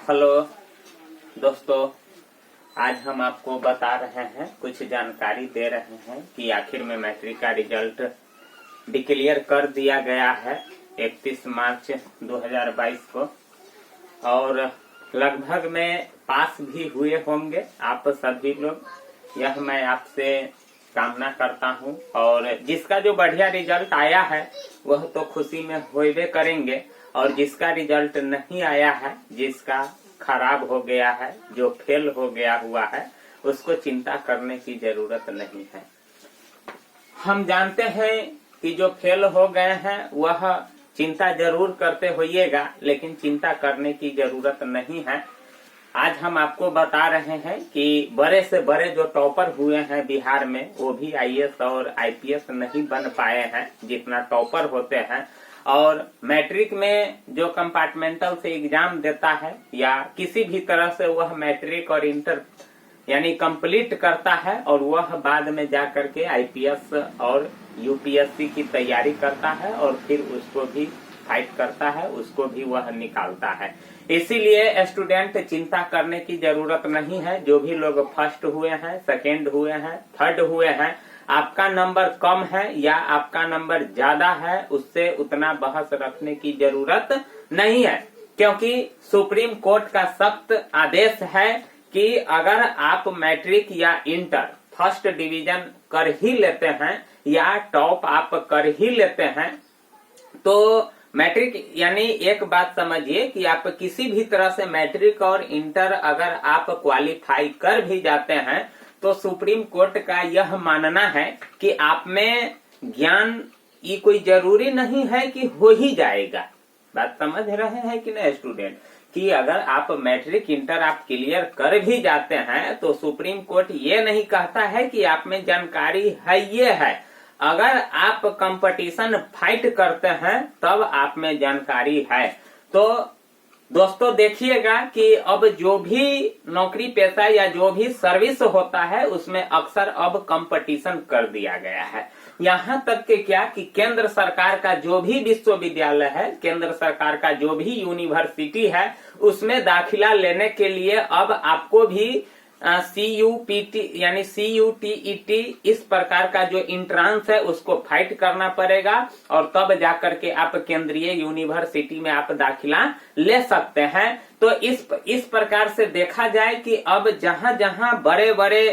Hello दोस्तों, आज हम आपको बता रहे हैं, कुछ जानकारी दे रहे हैं कि आखिर में मैट्रिक का रिजल्ट डिक्लेयर कर दिया गया है 31 मार्च 2022 को और लगभग में पास भी हुए होंगे आप सभी लोग। यह मैं आपसे कामना करता हूं और जिसका जो बढ़िया रिजल्ट आया है वह तो खुशी में होइबे करेंगे और जिसका रिजल्ट नहीं आया है, जिसका खराब हो गया है, जो फेल हो गया हुआ है, उसको चिंता करने की जरूरत नहीं है। हम जानते हैं कि जो फेल हो गए हैं वह चिंता जरूर करते होइएगा, लेकिन चिंता करने की जरूरत नहीं है। आज हम आपको बता रहे हैं कि बड़े से बड़े जो टॉपर हुए हैं बिहार में, वो भी आईएएस और आईपीएस नहीं बन पाए हैं जितना टॉपर होते हैं। और मैट्रिक में जो कंपार्टमेंटल से एग्जाम देता है या किसी भी तरह से वह मैट्रिक और इंटर यानी कंप्लीट करता है और वह बाद में जा करके आईपीएस और यूपीएससी की तैयारी करता है और फिर उसको भी फाइट करता है, उसको भी वह निकालता है। इसीलिए स्टूडेंट चिंता करने की जरूरत नहीं है। जो भी लोग फर्स्ट हुए हैं, सेकेंड हुए हैं, थर्ड हुए हैं, आपका नंबर कम है या आपका नंबर ज्यादा है, उससे उतना बहस रखने की जरूरत नहीं है, क्योंकि सुप्रीम कोर्ट का सख्त आदेश है कि अगर आप मैट्रिक या इंटर फर्स्ट डिवीजन कर ही लेते हैं या टॉप आप कर ही लेते हैं तो मैट्रिक यानी एक बात समझिए कि आप किसी भी तरह से मैट्रिक और इंटर अगर आप क्वालिफाई कर भी जाते हैं तो सुप्रीम कोर्ट का यह मानना है कि आप में ज्ञान ये कोई जरूरी नहीं है कि हो ही जाएगा। बात समझ रहे हैं कि नहीं स्टूडेंट, कि अगर आप मैट्रिक इंटर आप क्लियर कर भी जाते हैं तो सुप्रीम कोर्ट ये नहीं कहता है कि आप में जानकारी है। ये है, अगर आप कंपटीशन फाइट करते हैं तब आप में जानकारी है। तो दोस्तों देखिएगा कि अब जो भी नौकरी पेशा या जो भी सर्विस होता है उसमें अक्सर अब कंपटीशन कर दिया गया है। यहाँ तक के क्या कि केंद्र सरकार का जो भी विश्वविद्यालय है, केंद्र सरकार का जो भी यूनिवर्सिटी है, उसमें दाखिला लेने के लिए अब आपको भी CUPT यानी CUTET इस प्रकार का जो इंट्रांस है उसको फाइट करना पड़ेगा और तब जाकर के आप केंद्रीय यूनिवर्सिटी में आप दाखिला ले सकते हैं। तो इस प्रकार से देखा जाए कि अब जहां जहां बड़े बड़े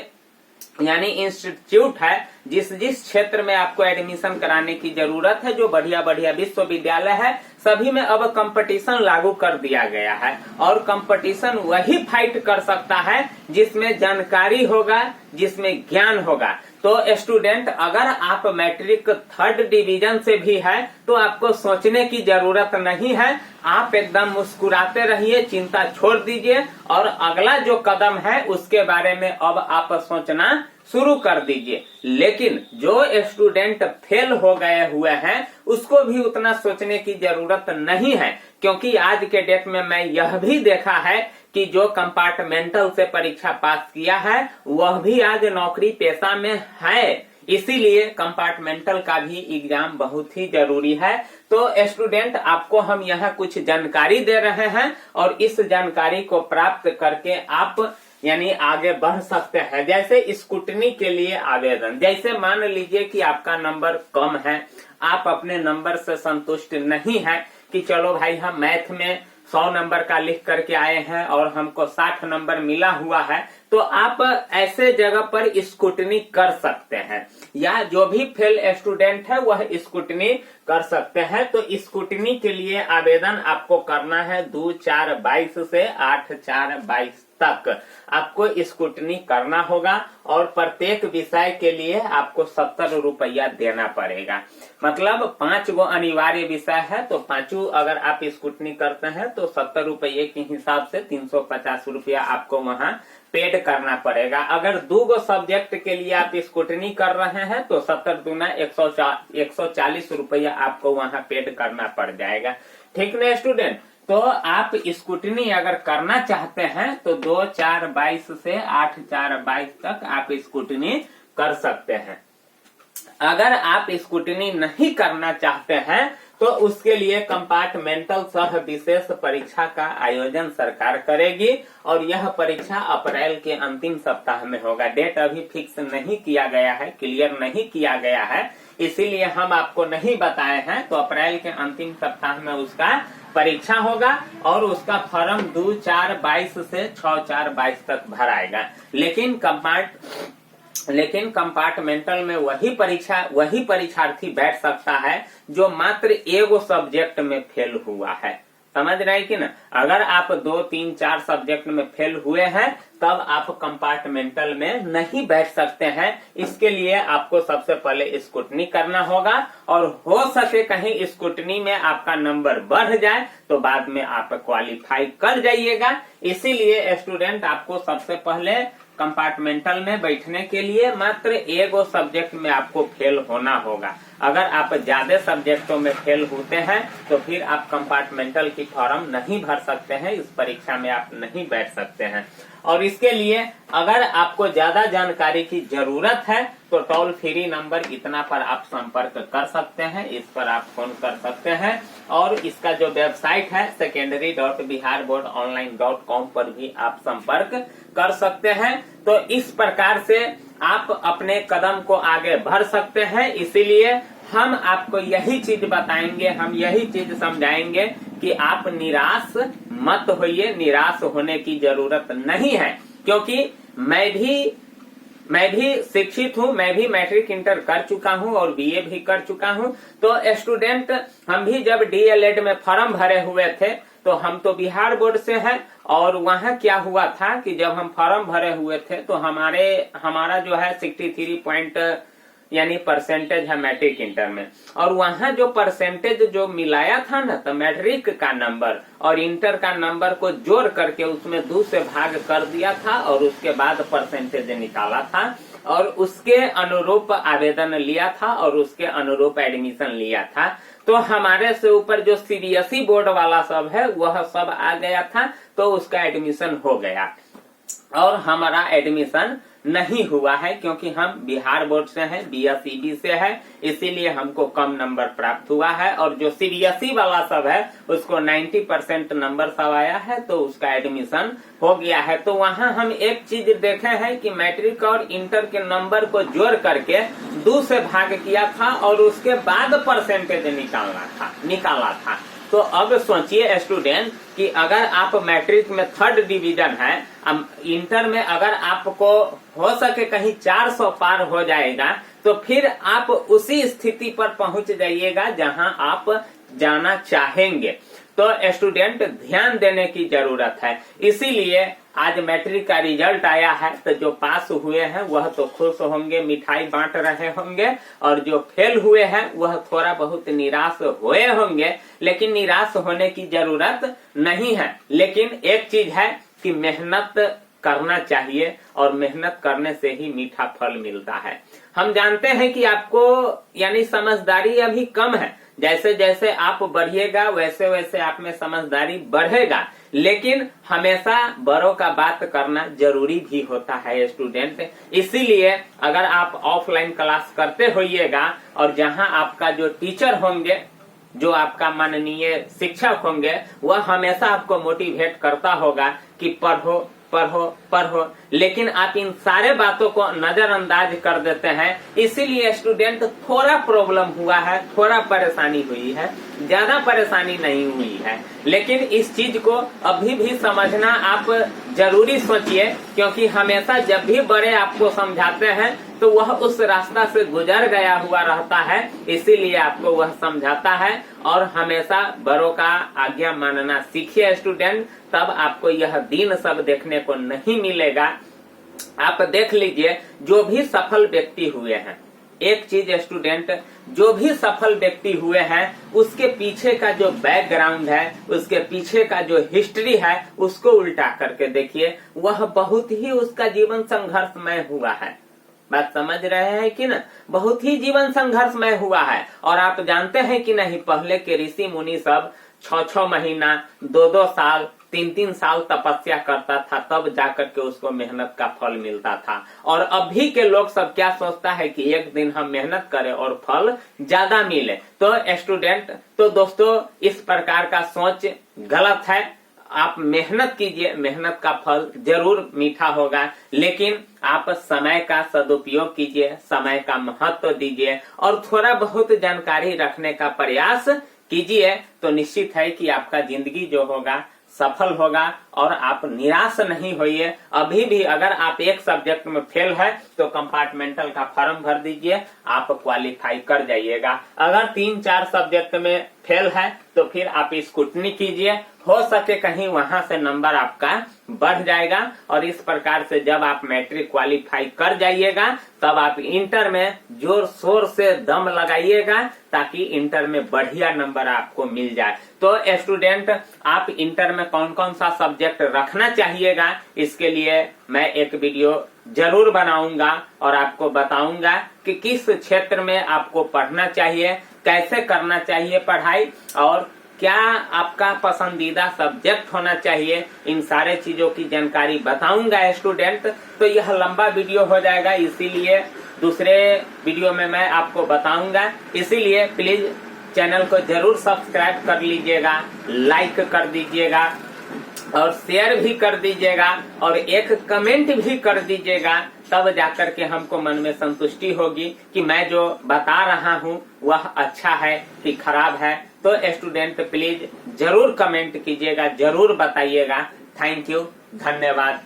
यानी इंस्टीट्यूट है, जिस क्षेत्र में आपको एडमिशन कराने की जरूरत है, जो बढ़िया बढ़िया विश्वविद्यालय है, सभी में अब कंपटीशन लागू कर दिया गया है और कंपटीशन वही फाइट कर सकता है जिसमें जानकारी होगा, जिसमें ज्ञान होगा। तो स्टूडेंट अगर आप मैट्रिक थर्ड डिवीजन से भी है तो आपको सोचने की जरूरत नहीं है। आप एकदम मुस्कुराते रहिए, चिंता छोड़ दीजिए और अगला जो कदम है उसके बारे में अब आप सोचना शुरू कर दीजिए। लेकिन जो स्टूडेंट फेल हो गए हुए हैं उसको भी उतना सोचने की जरूरत नहीं है, क्योंकि आज के डेट में मैं यह भी देखा है कि जो कंपार्टमेंटल से परीक्षा पास किया है वह भी आज नौकरी पेशा में है। इसीलिए कंपार्टमेंटल का भी एग्जाम बहुत ही जरूरी है। तो स्टूडेंट आपको हम यहाँ कुछ जानकारी दे रहे हैं और इस जानकारी को प्राप्त करके आप यानी आगे बढ़ सकते हैं। जैसे स्कूटनी के लिए आवेदन, जैसे मान लीजिए कि आपका नंबर कम है, आप अपने नंबर से संतुष्ट नहीं है कि चलो भाई हम मैथ में 100 नंबर का लिख करके आए हैं और हमको 60 नंबर मिला हुआ है, तो आप ऐसे जगह पर स्कूटनी कर सकते हैं या जो भी फेल स्टूडेंट है वह स्कूटनी कर सकते हैं। तो स्कूटनी के लिए आवेदन आपको करना है 2/4/22 से 8/4/22 तक आपको स्कूटनी करना होगा और प्रत्येक विषय के लिए आपको 70 रुपया देना पड़ेगा। मतलब 5 गो अनिवार्य विषय है तो 5 अगर आप स्कूटनी करते हैं तो 70 रुपये के हिसाब से 350 रुपया आपको वहाँ पेड करना पड़ेगा। अगर 2 गो सब्जेक्ट के लिए आप स्कूटनी कर रहे हैं तो 70 दूना 140 रुपया आपको वहाँ पेड करना पड़ जाएगा। ठीक ना स्टूडेंट, तो आप स्कूटनी अगर करना चाहते हैं तो 2/4/22 से 8/4/22 तक आप स्कूटनी कर सकते हैं। अगर आप स्कूटनी नहीं करना चाहते हैं तो उसके लिए कंपार्टमेंटल सह विशेष परीक्षा का आयोजन सरकार करेगी और यह परीक्षा अप्रैल के अंतिम सप्ताह में होगा। डेट अभी फिक्स नहीं किया गया है, क्लियर नहीं किया गया है, इसीलिए हम आपको नहीं बताए हैं। तो अप्रैल के अंतिम सप्ताह में उसका परीक्षा होगा और उसका फॉर्म 2/4/22 से 6/4/22 तक भराएगा। लेकिन कंपार्टमेंटल में वही परीक्षार्थी बैठ सकता है जो मात्र एगो सब्जेक्ट में फेल हुआ है। समझ रहे हैं कि ना? अगर आप 2, 3, 4 सब्जेक्ट में फेल हुए हैं तब आप कंपार्टमेंटल में नहीं बैठ सकते हैं। इसके लिए आपको सबसे पहले स्क्रूटनी करना होगा और हो सके कहीं स्क्रूटनी में आपका नंबर बढ़ जाए तो बाद में आप क्वालिफाई कर जाइएगा। इसीलिए स्टूडेंट आपको सबसे पहले कंपार्टमेंटल में बैठने के लिए मात्र एगो सब्जेक्ट में आपको फेल होना होगा। अगर आप ज्यादा सब्जेक्टों में फेल होते हैं तो फिर आप कंपार्टमेंटल की फॉर्म नहीं भर सकते हैं, इस परीक्षा में आप नहीं बैठ सकते हैं। और इसके लिए अगर आपको ज्यादा जानकारी की जरूरत है तो टोल फ्री नंबर इतना पर आप संपर्क कर सकते हैं, इस पर आप फोन कर सकते हैं। और इसका जो वेबसाइट है secondary.biharboardonline.com पर भी आप संपर्क कर सकते हैं। तो इस प्रकार से आप अपने कदम को आगे बढ़ सकते हैं। इसीलिए हम आपको यही चीज बताएंगे, हम यही चीज समझाएंगे कि आप निराश मत होइए, निराश होने की जरूरत नहीं है। क्योंकि मैं भी शिक्षित हूँ, मैं भी मैट्रिक इंटर कर चुका हूँ और बीए भी कर चुका हूँ। तो स्टूडेंट हम भी जब डीएलएड में फॉर्म भरे हुए थे तो हम तो बिहार बोर्ड से हैं और वहाँ क्या हुआ था कि जब हम फॉर्म भरे हुए थे तो हमारा जो है 63 यानी परसेंटेज है मैट्रिक इंटर में। और वहाँ जो परसेंटेज जो मिलाया था ना, तो मैट्रिक का नंबर और इंटर का नंबर को जोड़ करके उसमें 2 से भाग कर दिया था और उसके बाद परसेंटेज निकाला था और उसके अनुरूप आवेदन लिया था और उसके अनुरूप एडमिशन लिया था। तो हमारे से ऊपर जो सीबीएसई बोर्ड वाला सब है वह सब आ गया था, तो उसका एडमिशन हो गया और हमारा एडमिशन नहीं हुआ है क्योंकि हम बिहार बोर्ड से हैं, बीएसईबी से है, इसीलिए हमको कम नंबर प्राप्त हुआ है। और जो सीबीएसई वाला सब है उसको 90% नंबर सब आया है, तो उसका एडमिशन हो गया है। तो वहाँ हम एक चीज देखे हैं कि मैट्रिक और इंटर के नंबर को जोड़ करके 2 से भाग किया था और उसके बाद परसेंटेज निकाला था। तो अब सोचिए स्टूडेंट कि अगर आप मैट्रिक में 3rd डिवीजन है, इंटर में अगर आपको हो सके कहीं 400 पार हो जाएगा तो फिर आप उसी स्थिति पर पहुंच जाइएगा जहां आप जाना चाहेंगे। तो स्टूडेंट ध्यान देने की जरूरत है। इसीलिए आज मैट्रिक का रिजल्ट आया है तो जो पास हुए हैं वह तो खुश होंगे, मिठाई बांट रहे होंगे, और जो फेल हुए हैं वह थोड़ा बहुत निराश हुए होंगे। लेकिन निराश होने की जरूरत नहीं है। लेकिन एक चीज है कि मेहनत करना चाहिए और मेहनत करने से ही मीठा फल मिलता है। हम जानते हैं कि आपको यानी समझदारी अभी कम है, जैसे जैसे आप बढ़िएगा वैसे वैसे आप में समझदारी बढ़ेगा, लेकिन हमेशा बड़ों का बात करना जरूरी भी होता है स्टूडेंट। इसीलिए अगर आप ऑफलाइन क्लास करते होइएगा और जहां आपका जो टीचर होंगे, जो आपका माननीय शिक्षक होंगे, वह हमेशा आपको मोटिवेट करता होगा कि पढ़ो पढ़ो पढ़ो, लेकिन आप इन सारे बातों को नजरअंदाज कर देते हैं। इसीलिए स्टूडेंट थोड़ा प्रॉब्लम हुआ है, थोड़ा परेशानी हुई है, ज्यादा परेशानी नहीं हुई है। लेकिन इस चीज को अभी भी समझना आप जरूरी सोचिए, क्योंकि हमेशा जब भी बड़े आपको समझाते हैं तो वह उस रास्ता से गुजर गया हुआ रहता है, इसीलिए आपको वह समझाता है। और हमेशा बड़ों का आज्ञा मानना सीखिए स्टूडेंट, तब आपको यह दिन सब देखने को नहीं मिलेगा। आप देख लीजिए जो भी सफल व्यक्ति हुए हैं, एक चीज स्टूडेंट, जो भी सफल व्यक्ति हुए हैं उसके पीछे का जो बैकग्राउंड है, उसके पीछे का जो हिस्ट्री है, उसको उल्टा करके देखिए, वह बहुत ही उसका जीवन संघर्षमय हुआ है। बात समझ रहे हैं कि ना? बहुत ही जीवन संघर्षमय हुआ है। और आप जानते हैं कि नहीं, पहले के ऋषि मुनि सब 6-6 महीना, 2-2 साल, 3-3 साल तपस्या करता था, तब जाकर के उसको मेहनत का फल मिलता था। और अभी के लोग सब क्या सोचता है कि एक दिन हम मेहनत करें और फल ज्यादा मिले। तो स्टूडेंट, तो दोस्तों इस प्रकार का सोच गलत है। आप मेहनत कीजिए, मेहनत का फल जरूर मीठा होगा, लेकिन आप समय का सदुपयोग कीजिए, समय का महत्व दीजिए और थोड़ा बहुत जानकारी रखने का प्रयास कीजिए, तो निश्चित है कि आपका जिंदगी जो होगा सफल होगा और आप निराश नहीं होइए। अभी भी अगर आप एक सब्जेक्ट में फेल है तो कंपार्टमेंटल का फॉर्म भर दीजिए, आप क्वालिफाई कर जाइएगा। अगर 3-4 सब्जेक्ट में फेल है तो फिर आप स्क्रूटनी कीजिए, हो सके कहीं वहां से नंबर आपका बढ़ जाएगा। और इस प्रकार से जब आप मैट्रिक क्वालिफाई कर जाइएगा तब आप इंटर में जोर शोर से दम लगाइएगा, ताकि इंटर में बढ़िया नंबर आपको मिल जाए। तो स्टूडेंट, आप इंटर में कौन कौन सा सब्जेक्ट रखना चाहिएगा, इसके लिए मैं एक वीडियो जरूर बनाऊंगा और आपको बताऊंगा कि किस क्षेत्र में आपको पढ़ना चाहिए, कैसे करना चाहिए पढ़ाई और क्या आपका पसंदीदा सब्जेक्ट होना चाहिए। इन सारे चीजों की जानकारी बताऊंगा स्टूडेंट। तो यह लंबा वीडियो हो जाएगा, इसीलिए दूसरे वीडियो में मैं आपको बताऊंगा। इसीलिए प्लीज चैनल को जरूर सब्सक्राइब कर लीजिएगा, लाइक कर दीजिएगा और शेयर भी कर दीजिएगा और एक कमेंट भी कर दीजिएगा, तब जाकर के हमको मन में संतुष्टि होगी कि मैं जो बता रहा हूँ वह अच्छा है कि खराब है। तो स्टूडेंट प्लीज जरूर कमेंट कीजिएगा, जरूर बताइएगा। थैंक यू, धन्यवाद।